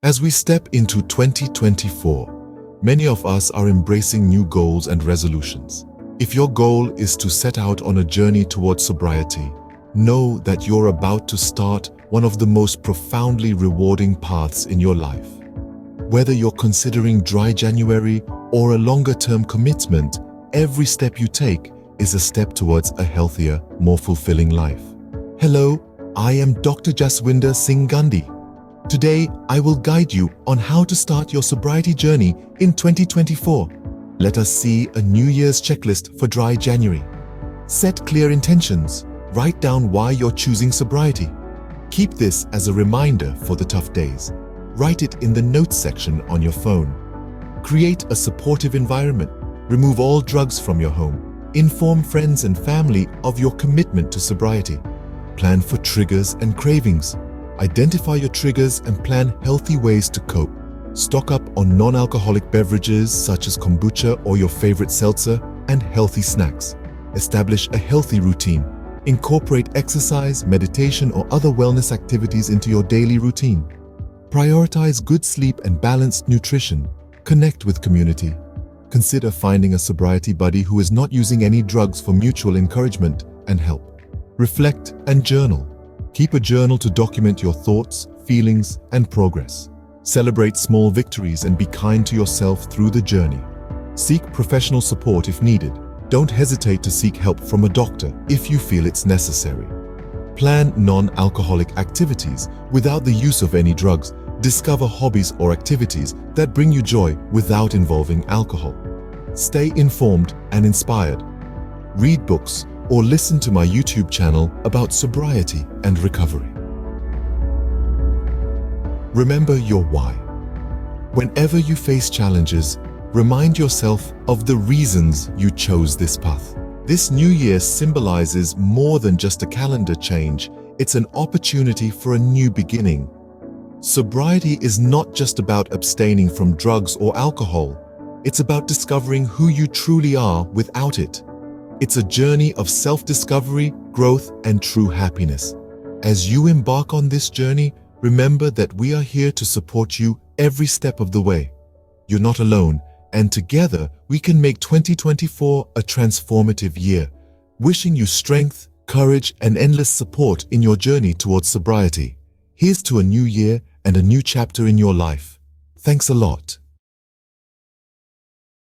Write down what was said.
As we step into 2024, many of us are embracing new goals and resolutions. If your goal is to set out on a journey towards sobriety, know that you're about to start one of the most profoundly rewarding paths in your life. Whether you're considering dry January or a longer-term commitment, every step you take is a step towards a healthier, more fulfilling life. Hello, I am Dr. Jaswinder Singh Gandhi. Today, I will guide you on how to start your sobriety journey in 2024. Let us see a New Year's checklist for dry January. Set clear intentions. Write down why you're choosing sobriety. Keep this as a reminder for the tough days. Write it in the notes section on your phone. Create a supportive environment. Remove all drugs from your home. Inform friends and family of your commitment to sobriety. Plan for triggers and cravings. Identify your triggers and plan healthy ways to cope. Stock up on non-alcoholic beverages such as kombucha or your favorite seltzer and healthy snacks. Establish a healthy routine. Incorporate exercise, meditation, or other wellness activities into your daily routine. Prioritize good sleep and balanced nutrition. Connect with community. Consider finding a sobriety buddy who is not using any drugs for mutual encouragement and help. Reflect and journal. Keep a journal to document your thoughts, feelings, and progress. Celebrate small victories and be kind to yourself through the journey. Seek professional support if needed. Don't hesitate to seek help from a doctor if you feel it's necessary. Plan non-alcoholic activities without the use of any drugs. Discover hobbies or activities that bring you joy without involving alcohol. Stay informed and inspired. Read books or listen to my YouTube channel about sobriety and recovery. Remember your why. Whenever you face challenges, remind yourself of the reasons you chose this path. This new year symbolizes more than just a calendar change. It's an opportunity for a new beginning. Sobriety is not just about abstaining from drugs or alcohol. It's about discovering who you truly are without it. It's a journey of self-discovery, growth, and true happiness. As you embark on this journey, remember that we are here to support you every step of the way. You're not alone, and together we can make 2024 a transformative year. Wishing you strength, courage, and endless support in your journey towards sobriety. Here's to a new year and a new chapter in your life. Thanks a lot.